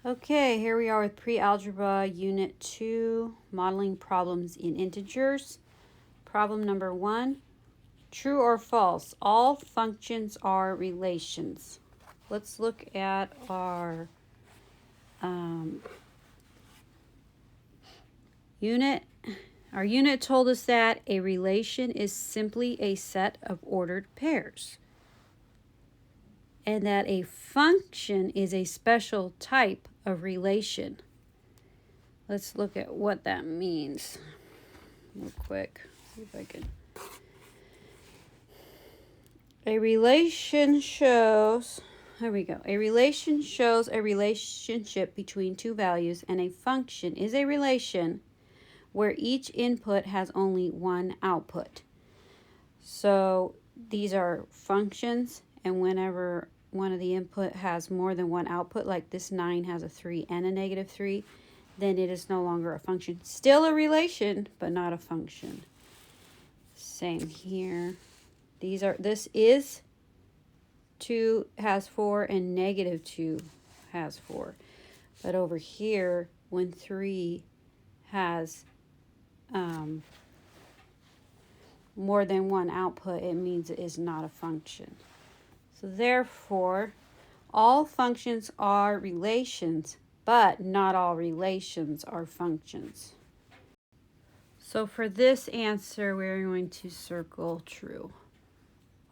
Okay, here we are with Pre-Algebra Unit 2, Modeling Problems in Integers. Problem number 1, true or false, all functions are relations. Let's look at our unit. Our unit told us that a relation is simply a set of ordered pairs, and that a function is a special type of relation. Let's look at what that means real quick. See if I can. A relation shows, there we go. A relation shows a relationship between two values, and a function is a relation where each input has only one output. So these are functions, and whenever one of the input has more than one output, like this 9 has a 3 and a -3, then it is no longer a function. Still a relation, but not a function. Same here. This is 2 has 4 and -2 has 4. But over here, when 3 has more than one output, it means it is not a function. So therefore, all functions are relations, but not all relations are functions. So for this answer, we're going to circle true.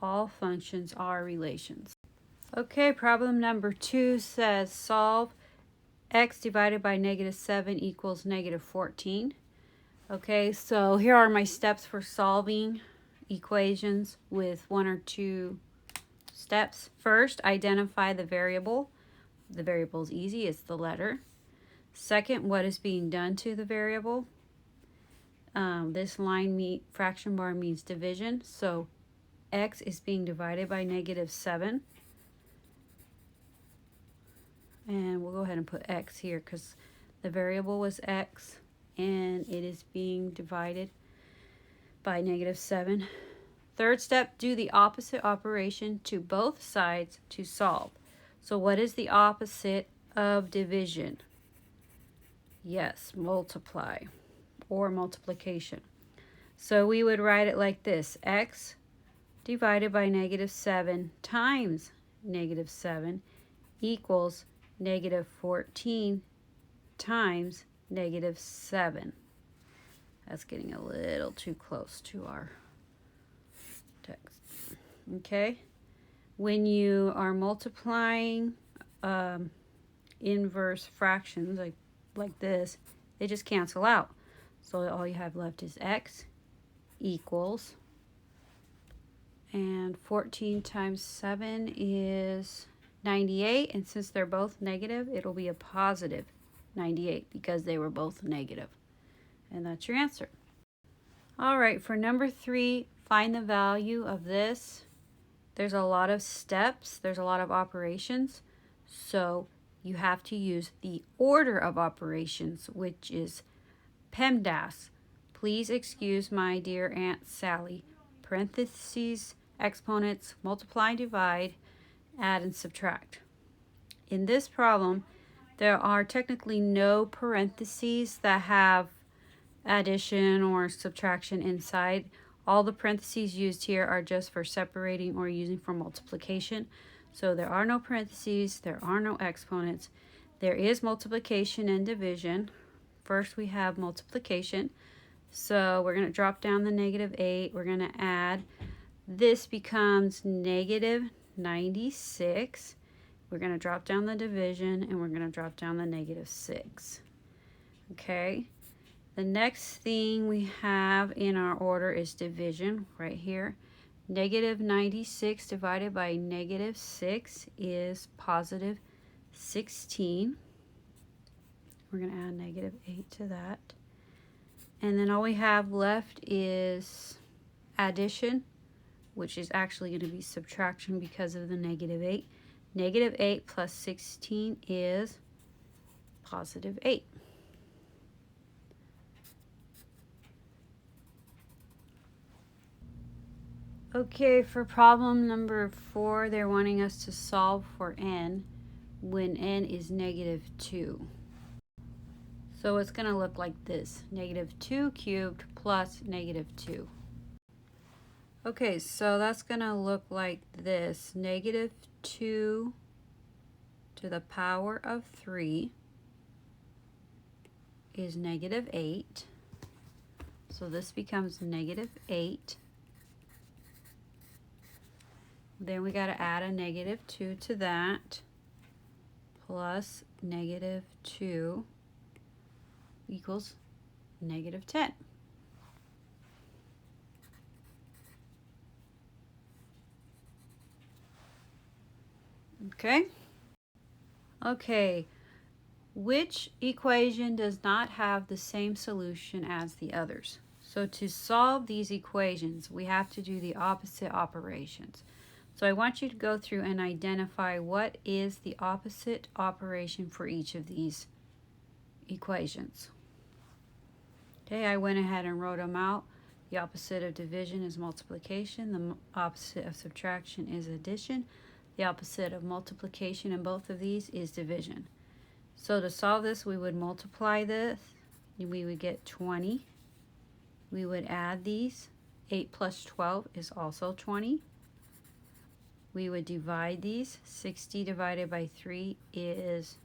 All functions are relations. Okay, problem number 2 says solve x divided by -7 equals -14. Okay, so here are my steps for solving equations with 1 or 2 steps. First, identify the variable. The variable is easy, it's the letter. Second, what is being done to the variable. This line fraction bar means division, so x is being divided by -7. And we'll go ahead and put x here because the variable was x and it is being divided by -7. Third step, do the opposite operation to both sides to solve. So what is the opposite of division? Yes, multiply or multiplication. So we would write it like this: x divided by -7 times -7 equals -14 times -7. That's getting a little too close to our text. Okay? When you are multiplying inverse fractions like this, they just cancel out. So all you have left is x equals, and 14 times 7 is 98, and since they're both negative, it'll be a positive 98 because they were both negative. And that's your answer. All right, for number 3, find the value of this. There's a lot of steps, there's a lot of operations, so you have to use the order of operations, which is PEMDAS. Please excuse my dear Aunt Sally. Parentheses, exponents, multiply, divide, add, and subtract. In this problem, there are technically no parentheses that have addition or subtraction inside. All the parentheses used here are just for separating or using for multiplication. So there are no parentheses, there are no exponents. There is multiplication and division. First we have multiplication. So we're going to drop down the -8. We're going to add. This becomes -96. We're going to drop down the division, and we're going to drop down the -6. Okay. The next thing we have in our order is division right here. -96 divided by -6 is positive 16. We're going to add -8 to that. And then all we have left is addition, which is actually going to be subtraction because of the -8. -8 plus 16 is positive 8. Okay, for problem number 4, they're wanting us to solve for n. when n is -2. So it's going to look like this, -2 cubed plus -2. Okay, so that's going to look like this, -2 to the power of 3 is -8. So this becomes -8. Then we got to add a -2 to that, plus -2 equals -10. Okay? Okay, which equation does not have the same solution as the others? So to solve these equations, we have to do the opposite operations. So I want you to go through and identify what is the opposite operation for each of these equations. Okay, I went ahead and wrote them out. The opposite of division is multiplication. The opposite of subtraction is addition. The opposite of multiplication in both of these is division. So to solve this, we would multiply this. We would get 20. We would add these. 8 plus 12 is also 20. We would divide these. 60 divided by 3 is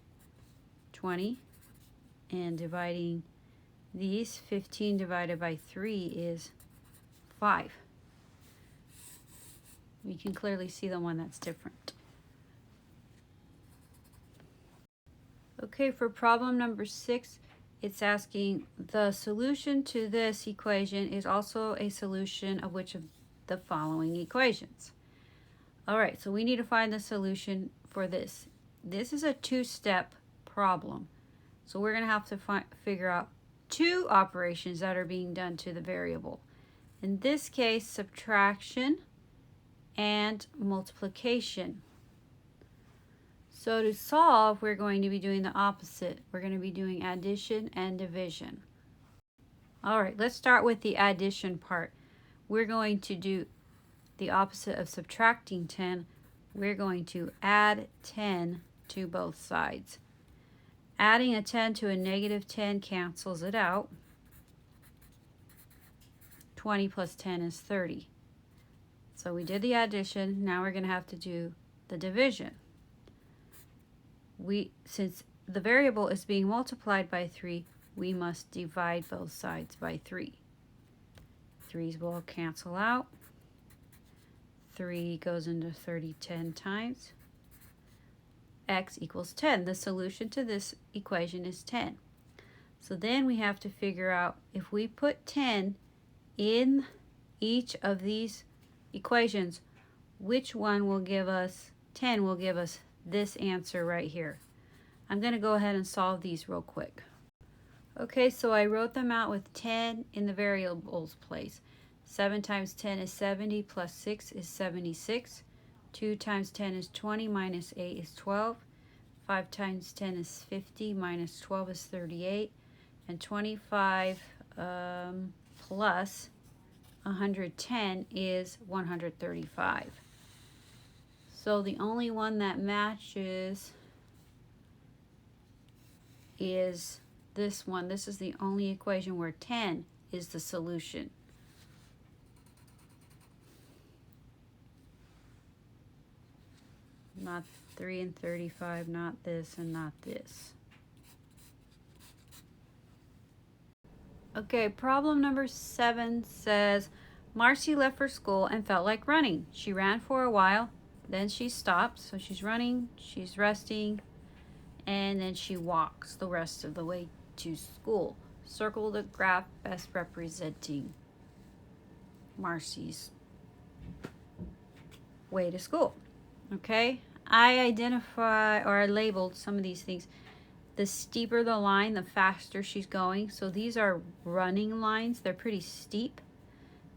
20. And dividing these, 15 divided by 3 is 5. You can clearly see the one that's different. Okay, for problem number 6, it's asking the solution to this equation is also a solution of which of the following equations. All right, so we need to find the solution for this. This is a two-step problem. So we're going to have to figure out two operations that are being done to the variable. In this case, subtraction and multiplication. So to solve, we're going to be doing the opposite. We're going to be doing addition and division. All right, let's start with the addition part. We're going to do the opposite of subtracting 10. We're going to add 10 to both sides. Adding a 10 to a -10 cancels it out. 20 plus 10 is 30. So we did the addition. Now we're going to have to do the division. Since the variable is being multiplied by 3, we must divide both sides by 3. 3's will cancel out. 3 goes into 30 10 times. X equals 10. The solution to this equation is 10. So then we have to figure out if we put 10 in each of these equations, which one will give us 10 will give us this answer right here. I'm going to go ahead and solve these real quick. Okay, so I wrote them out with 10 in the variables place. 7 times 10 is 70 plus 6 is 76. 2 times 10 is 20 minus 8 is 12. 5 times 10 is 50 minus 12 is 38. And 25 plus 110 is 135. So the only one that matches is this one. This is the only equation where 10 is the solution. Not 3 and 35, not this and not this. Okay, problem number 7 says, Marcy left for school and felt like running. She ran for a while, then she stopped. So she's running, she's resting, and then she walks the rest of the way to school. Circle the graph best representing Marcy's way to school. Okay, I identify, or I labeled some of these things. The steeper the line, the faster she's going. So these are running lines. They're pretty steep.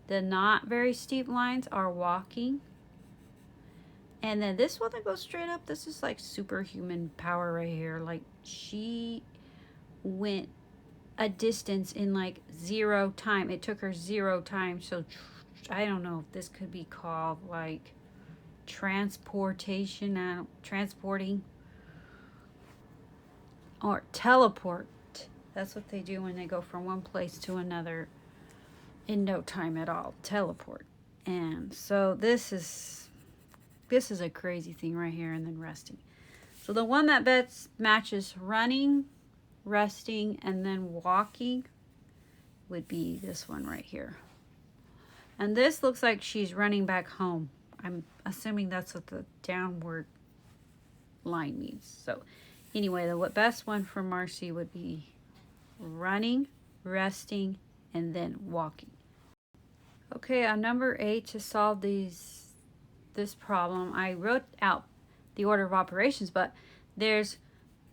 The not very steep lines are walking. And then this one that goes straight up, this is like superhuman power right here. Like she went a distance in like 0 time. It took her 0 time. So I don't know if this could be called like transporting. or teleport. That's what they do when they go from one place to another in no time at all. Teleport. And so this is a crazy thing right here, and then resting. So the one that best matches running, resting, and then walking would be this one right here. And this looks like she's running back home. I'm assuming that's what the downward line means. So anyway, the best one for Marcy would be running, resting, and then walking. Okay, on number 8, to solve this problem, I wrote out the order of operations, but there's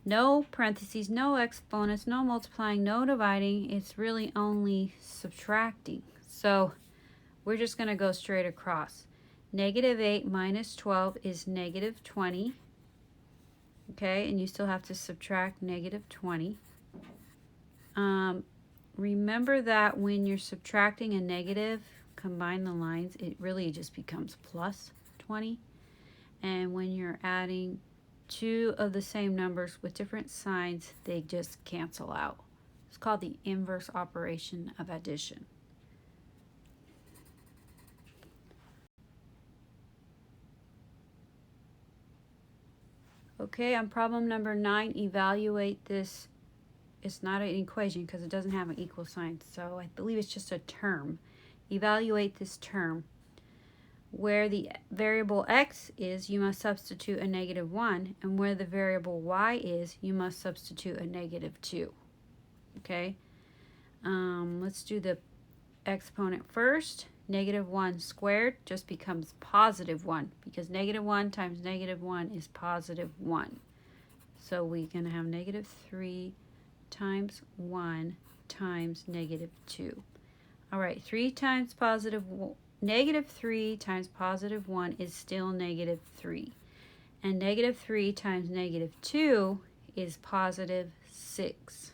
no parentheses, no exponents, no multiplying, no dividing. It's really only subtracting. So we're just going to go straight across. -8 minus 12 is -20. Okay, and you still have to subtract -20. Remember that when you're subtracting a negative, combine the lines, it really just becomes plus 20. And when you're adding two of the same numbers with different signs, they just cancel out. It's called the inverse operation of addition. Okay, on problem number 9, evaluate this. It's not an equation because it doesn't have an equal sign, so I believe it's just a term. Evaluate this term. Where the variable x is, you must substitute a -1, and where the variable y is, you must substitute a -2. Okay, let's do the exponent first. -1 squared just becomes +1 because -1 times -1 is +1. So we're going to have -3 times 1 times -2. All right, 3 times -3 times +1 is still -3. And -3 times -2 is +6.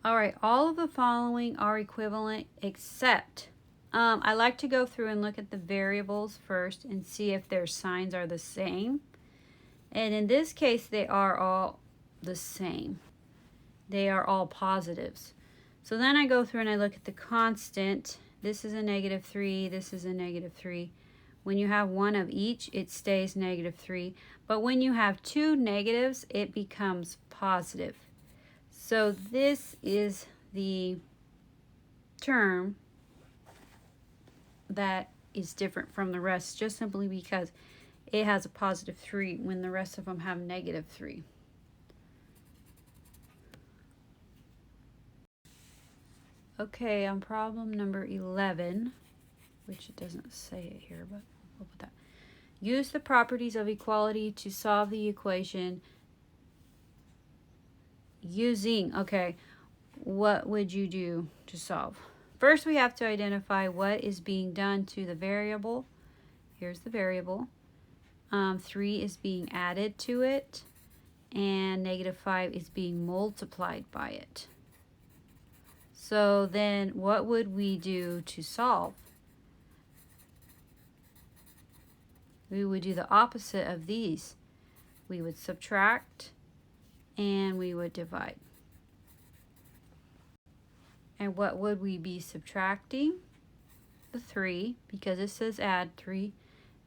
All right, all of the following are equivalent except I like to go through and look at the variables first and see if their signs are the same. And in this case, they are all the same. They are all positives. So then I go through and I look at the constant. This is a -3, this is a -3. When you have one of each, it stays -3. But when you have two negatives, it becomes positive. So this is the term that is different from the rest, just simply because it has a +3 when the rest of them have -3. Okay, on problem number 11, which it doesn't say it here, but we'll put that. Use the properties of equality to solve the equation using, okay, what would you do to solve? First, we have to identify what is being done to the variable. Here's the variable. 3 is being added to it, and -5 is being multiplied by it. So then what would we do to solve? We would do the opposite of these. We would subtract and we would divide. And what would we be subtracting? The 3, because it says add 3.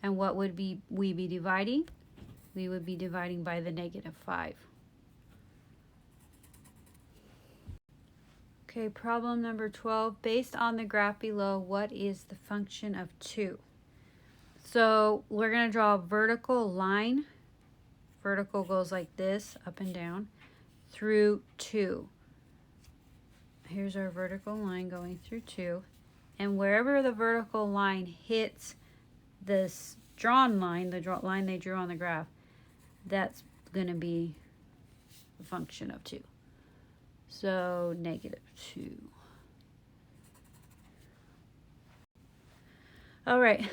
And what would we be dividing? We would be dividing by the -5. Okay, problem number 12. Based on the graph below, what is the function of 2? So we're going to draw a vertical line. Vertical goes like this, up and down, through 2. Here's our vertical line going through 2. And wherever the vertical line hits this drawn line, the line they drew on the graph, that's going to be the function of 2. So -2. All right,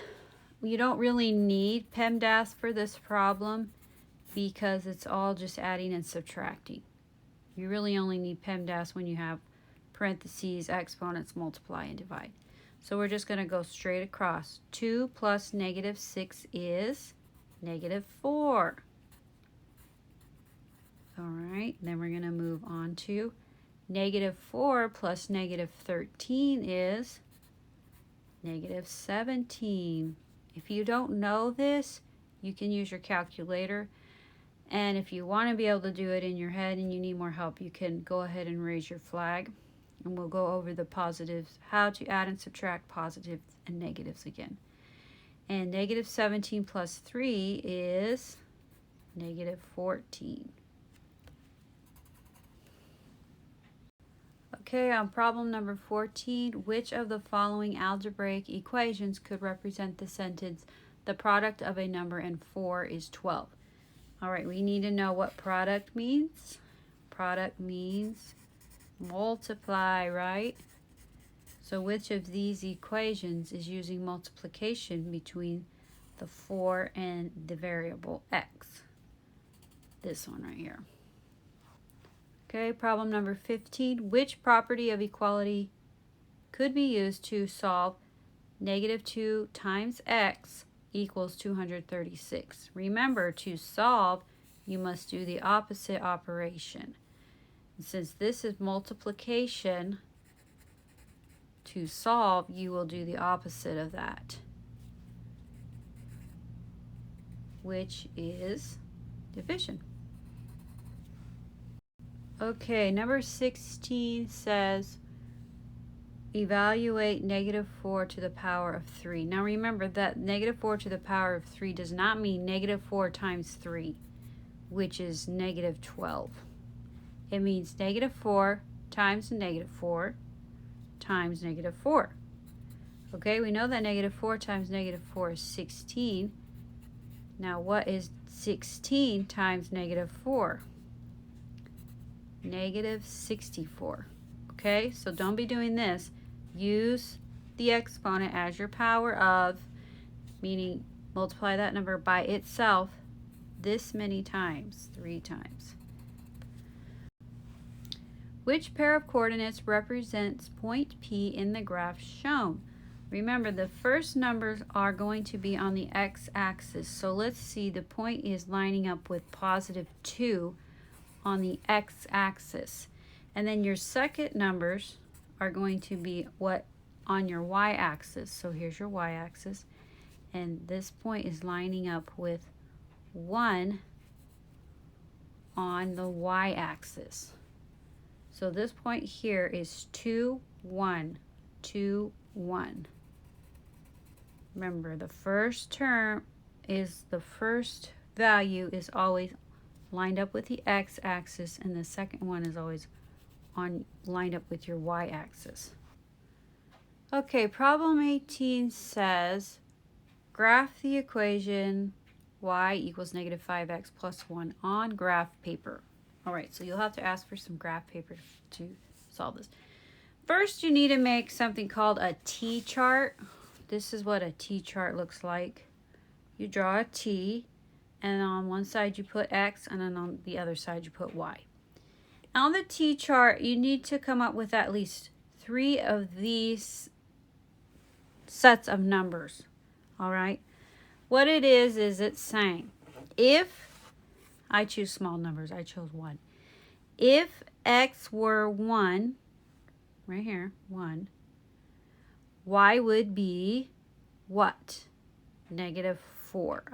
you don't really need PEMDAS for this problem because it's all just adding and subtracting. You really only need PEMDAS when you have parentheses, exponents, multiply, and divide. So we're just going to go straight across. 2 plus -6 is -4. And then we're going to move on to negative 4 plus negative 13 is negative 17. If you don't know this, you can use your calculator. And if you want to be able to do it in your head and you need more help, you can go ahead and raise your flag. And we'll go over the positives, how to add and subtract positives and negatives again. And negative 17 plus 3 is negative 14. Okay, on problem number 14, which of the following algebraic equations could represent the sentence, the product of a number and 4 is 12? All right, we need to know what product means. Product means multiply, right? So which of these equations is using multiplication between the 4 and the variable x? This one right here. Okay, problem number 15. Which property of equality could be used to solve negative 2 times x equals 236? Remember, to solve, you must do the opposite operation. And since this is multiplication, to solve, you will do the opposite of that, which is division. Okay, number 16 says evaluate negative 4 to the power of 3. Now remember that negative 4 to the power of 3 does not mean negative 4 times 3, which is negative 12. It means negative 4 times negative 4 times negative 4. Okay, we know that negative 4 times negative 4 is 16. Now what is 16 times negative 4? Negative 64. Okay, so don't be doing this. Use the exponent as your power of, meaning multiply that number by itself this many times, 3 times. Which pair of coordinates represents point P in the graph shown? Remember, the first numbers are going to be on the x-axis. So let's see, the point is lining up with positive 2 on the x-axis. And then your second numbers are going to be what on your y-axis. So here's your y-axis. And this point is lining up with 1 on the y-axis. So this point here is 2, 1, 2, 1. Remember, the first term is, the first value is always lined up with the x-axis, and the second one is always lined up with your y-axis. Okay, problem 18 says graph the equation y equals negative 5x plus 1 on graph paper. All right, so you'll have to ask for some graph paper to solve this. First, you need to make something called a T-chart. This is what a T-chart looks like. You draw a T, and on one side you put X, and then on the other side you put Y. On the T-chart, you need to come up with at least 3 of these sets of numbers. All right? What it is it's saying, if I choose small numbers, I chose 1. If X were 1, right here, 1, Y would be what? Negative 4.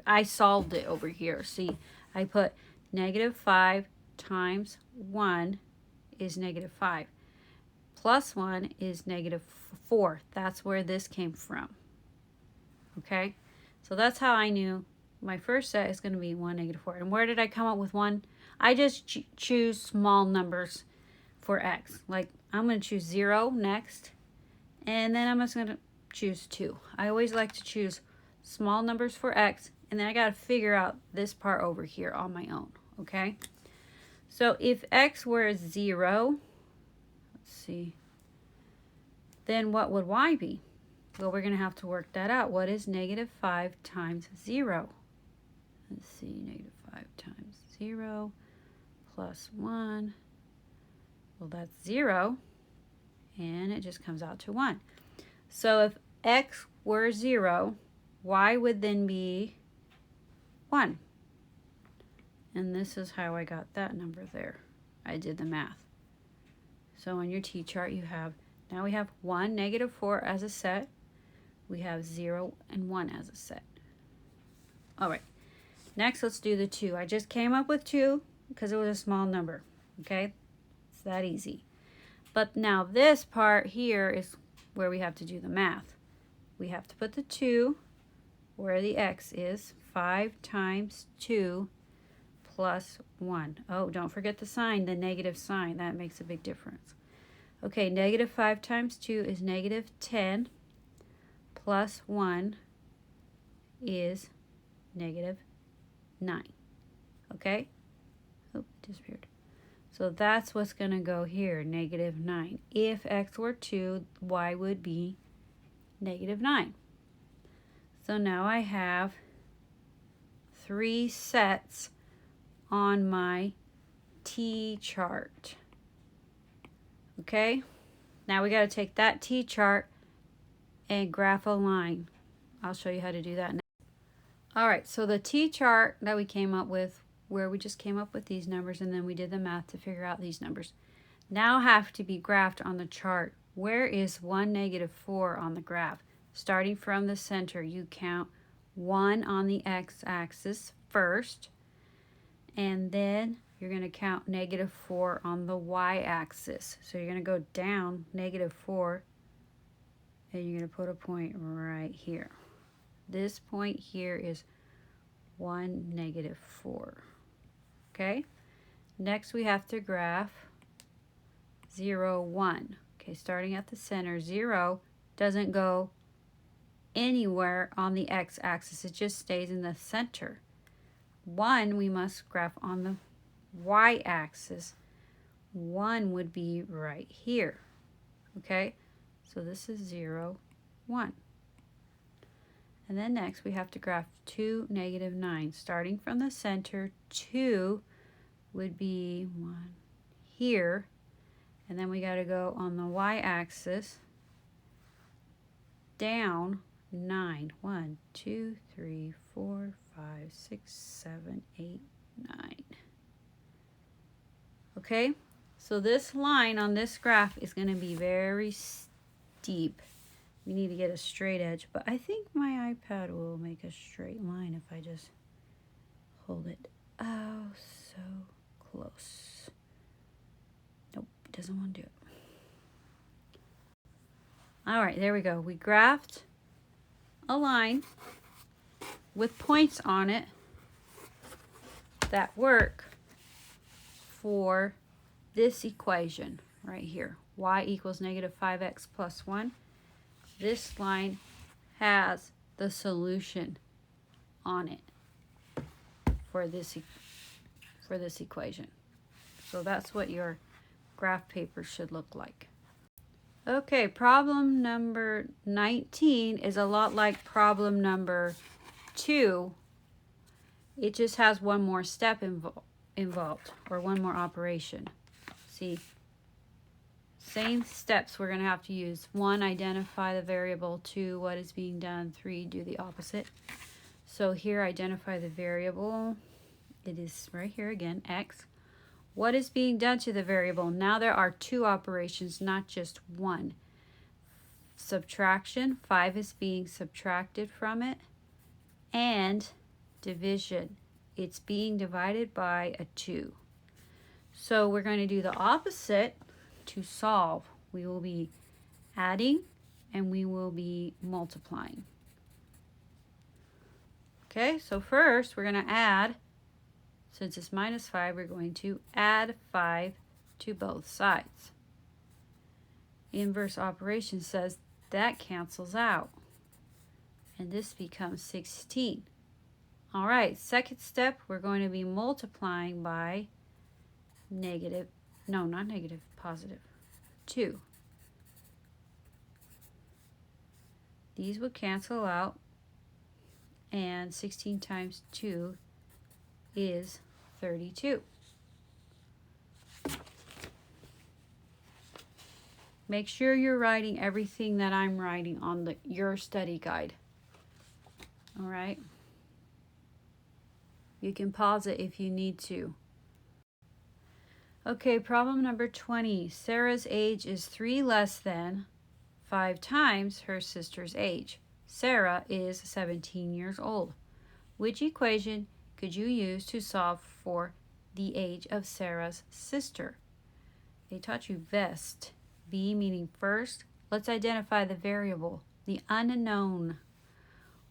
I solved it over here. See, I put negative 5 times 1 is negative 5. Plus 1 is negative 4. That's where this came from. Okay? So that's how I knew my first set is going to be 1, negative 4. And where did I come up with 1? I just choose small numbers for X. Like, I'm going to choose 0 next. And then I'm just going to choose 2. I always like to choose small numbers for X. And then I got to figure out this part over here on my own. Okay? So if X were 0, let's see, then what would Y be? Well, we're going to have to work that out. What is negative 5 times 0? Let's see, negative 5 times 0 plus 1. Well, that's 0, and it just comes out to 1. So if X were 0, Y would then be 1. And this is how I got that number there. I did the math. So on your T-chart you have, now we have 1, negative 4 as a set. We have 0 and 1 as a set. All right, next let's do the 2. I just came up with 2 because it was a small number, okay? It's that easy. But now this part here is where we have to do the math. We have to put the 2 where the x is. 5 times 2 plus 1. Oh, don't forget the sign, the negative sign. That makes a big difference. Okay, negative 5 times 2 is negative 10 plus 1 is negative 9. Okay? Oh, it disappeared. So that's what's going to go here, negative 9. If x were 2, y would be negative 9. So now I have 3 sets on my T-chart. Okay? Now we got to take that T-chart and graph a line. I'll show you how to do that now. All right, so the T-chart that we came up with, where we just came up with these numbers and then we did the math to figure out these numbers, now have to be graphed on the chart. Where is 1, negative 4 on the graph? Starting from the center, you count 1 on the x-axis first, and then you're going to count negative 4 on the y-axis. So you're going to go down negative 4, and you're going to put a point right here. This point here is 1, negative 4. Okay? Next we have to graph 0, 1. Okay, starting at the center, 0 doesn't go anywhere on the x-axis. It just stays in the center. 1 we must graph on the y-axis. 1 would be right here. Okay? So this is 0, 1. And then next we have to graph 2, negative 9. Starting from the center, 2 would be 1 here. And then we got to go on the y-axis down 9. 1, 2, 3, 4, 5, 6, 7, 8, 9. Okay? So this line on this graph is going to be very steep. We need to get a straight edge, but I think my iPad will make a straight line if I just hold it oh so close. Nope, it doesn't want to do it. All right, there we go. We graphed a line with points on it that work for this equation right here. Y equals negative 5x plus 1. This line has the solution on it for this equation. So that's what your graph paper should look like. Okay, problem number 19 is a lot like problem number 2. It just has one more step involved, or one more operation. See? Same steps we're going to have to use. 1, identify the variable. 2, what is being done. 3, do the opposite. So here, identify the variable. It is right here again, x. What is being done to the variable? Now there are 2 operations, not just 1. Subtraction, 5 is being subtracted from it. And division, it's being divided by a 2. So we're going to do the opposite. To solve, we will be adding and we will be multiplying. Okay, so first we're going to add. Since it's minus 5, we're going to add 5 to both sides. Inverse operation says that cancels out, and this becomes 16. All right, second step, we're going to be multiplying by negative, no, not negative, positive, 2. These would cancel out, and 16 times 2 is 32. Make sure you're writing everything that I'm writing on your study guide. All right. You can pause it if you need to. Okay, problem number 20. Sarah's age is 3 less than 5 times her sister's age. Sarah is 17 years old. Which equation could you use to solve for the age of Sarah's sister? They taught you VEST. V meaning first. Let's identify the variable, the unknown.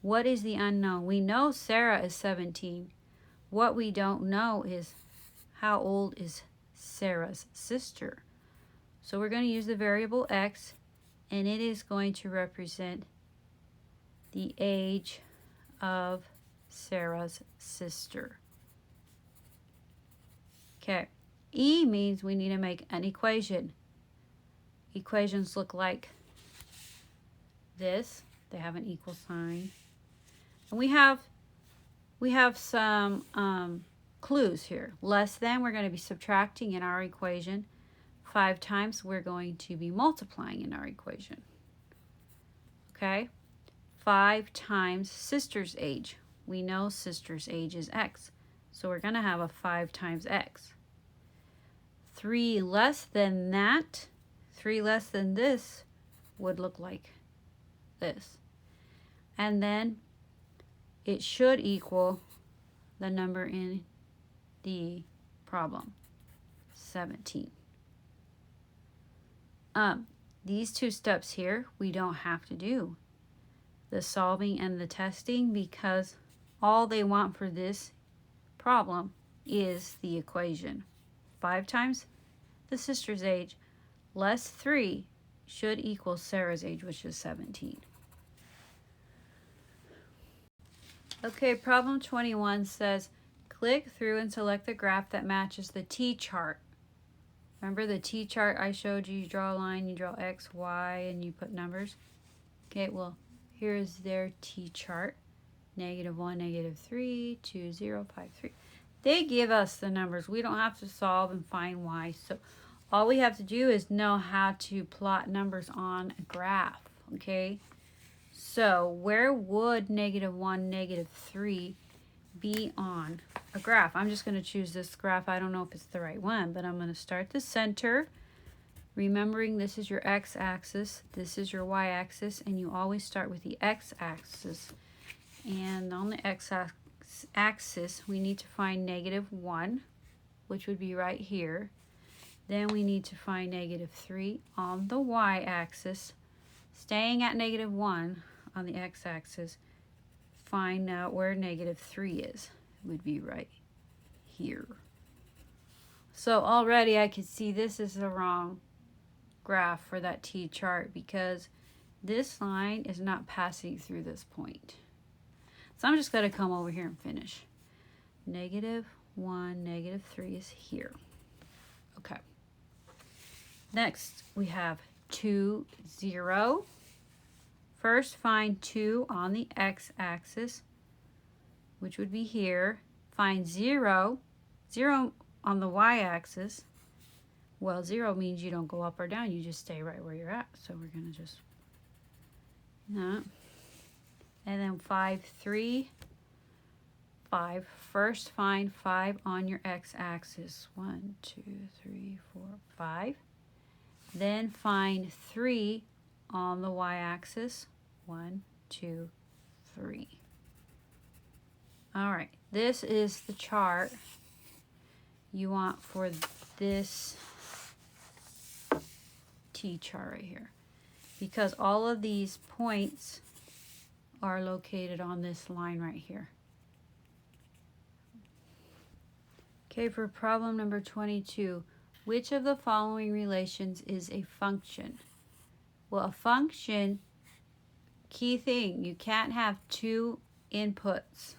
What is the unknown? We know Sarah is 17. What we don't know is how old is Sarah's sister. So we're going to use the variable x, and it is going to represent the age of Sarah's sister. Okay. E means we need to make an equation. Equations look like this. They have an equal sign. And we have some clues here. Less than, we're going to be subtracting in our equation. 5 times, we're going to be multiplying in our equation. Okay? 5 times sister's age. We know sister's age is x. So we're going to have a 5 times x. 3 less than that, 3 less than this would look like this. And then it should equal the number in the problem, 17. These two steps here, we don't have to do the solving and the testing, because all they want for this problem is the equation. 5 times the sister's age less 3 should equal Sarah's age, which is 17. Okay, problem 21 says, click through and select the graph that matches the T-chart. Remember the T-chart I showed you? You draw a line, you draw X, Y, and you put numbers. Okay, well, here's their T-chart. -1, -3, 2, 0, 5, 3. They give us the numbers. We don't have to solve and find Y. So all we have to do is know how to plot numbers on a graph, okay? So where would -1, -3 be on a graph? I'm just going to choose this graph. I don't know if it's the right one, but I'm going to start the center. Remembering this is your x-axis, this is your y-axis, and you always start with the x-axis. And on the x-axis, we need to find -1, which would be right here. Then we need to find -3 on the y-axis. Staying at -1 on the x-axis, find out where -3 is. It would be right here. So already I can see this is the wrong graph for that T-chart, because this line is not passing through this point. So I'm just going to come over here and finish. -1, -3 is here. Okay. Next, we have 2, 0. First, find 2 on the x-axis, which would be here. Find 0, 0 on the y-axis. Well, 0 means you don't go up or down. You just stay right where you're at. So we're going to just, and then 5, 3, 5. First, find 5 on your x-axis. 1, 2, 3, 4, 5. Then find 3 on the y-axis. 1, 2, 3. All right, this is the chart you want for this T-chart right here, because all of these points are located on this line right here. Okay, for problem number 22, which of the following relations is a function? Well, a function, key thing, you can't have 2 inputs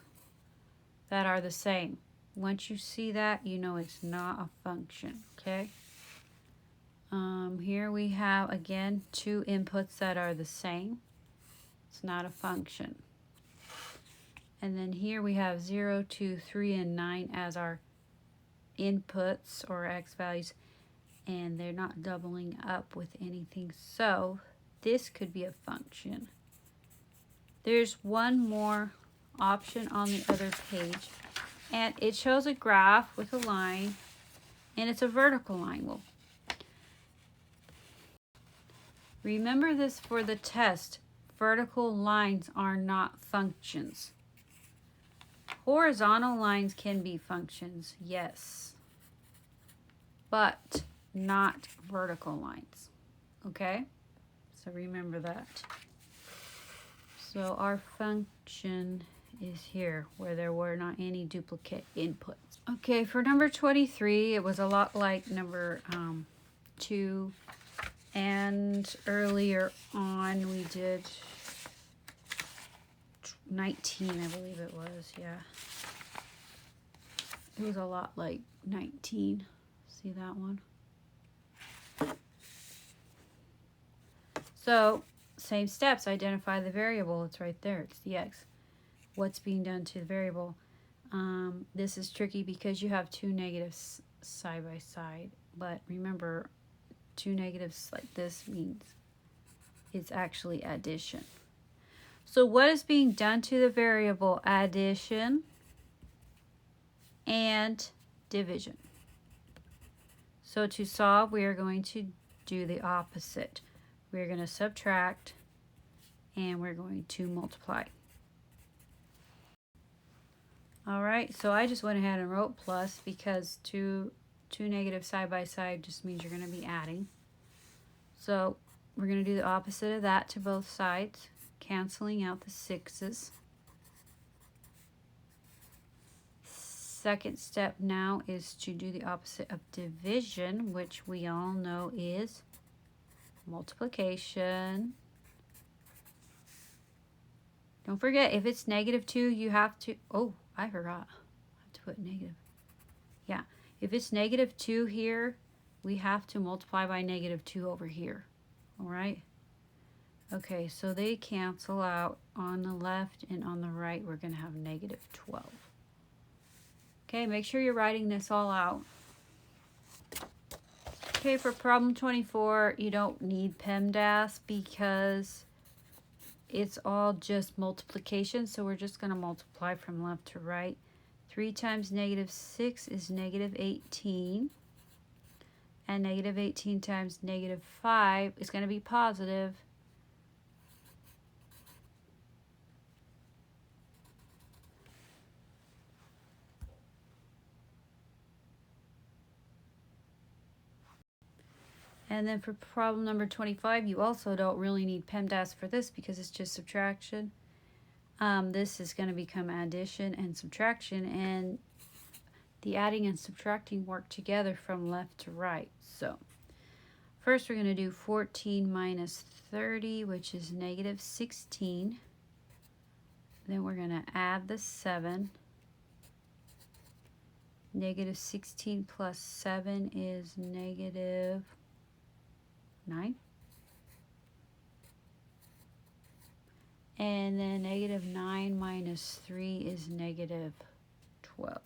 that are the same. Once you see that, you know it's not a function, okay? Here we have, again, 2 inputs that are the same. It's not a function. And then here we have 0, 2, 3, and 9 as our inputs or x values, and they're not doubling up with anything. So this could be a function. There's one more option on the other page. And it shows a graph with a line, and it's a vertical line. Well, remember this for the test. Vertical lines are not functions. Horizontal lines can be functions, yes, but not vertical lines, okay? So remember that. So our function is here where there were not any duplicate inputs. Okay, for number 23, it was a lot like number 2, and earlier on we did 19, I believe it was, yeah. It was a lot like 19. See that one? So, same steps. Identify the variable. It's right there. It's the x. What's being done to the variable? This is tricky because you have two negatives side by side. But remember, two negatives like this means it's actually addition. So what is being done to the variable? Addition and division. So to solve, we are going to do the opposite. We're going to subtract and we're going to multiply. All right, so I just went ahead and wrote plus because two negatives side by side just means you're going to be adding. So we're going to do the opposite of that to both sides, canceling out the 6's. Second step now is to do the opposite of division, which we all know is multiplication. Don't forget, if it's -2, you have to, oh, I forgot. I have to put negative. Yeah, if it's -2 here, we have to multiply by -2 over here. All right? Okay, so they cancel out on the left, and on the right, we're going to have -12. Okay, make sure you're writing this all out. Okay, for problem 24, you don't need PEMDAS because it's all just multiplication, so we're just going to multiply from left to right. 3 times -6 is -18. And -18 times -5 is going to be positive. And then for problem number 25, you also don't really need PEMDAS for this because it's just subtraction. This is going to become addition and subtraction, and the adding and subtracting work together from left to right. So first we're going to do 14 minus 30, which is -16. Then we're going to add the 7. -16 plus 7 is -9. And then -9 minus 3 is -12.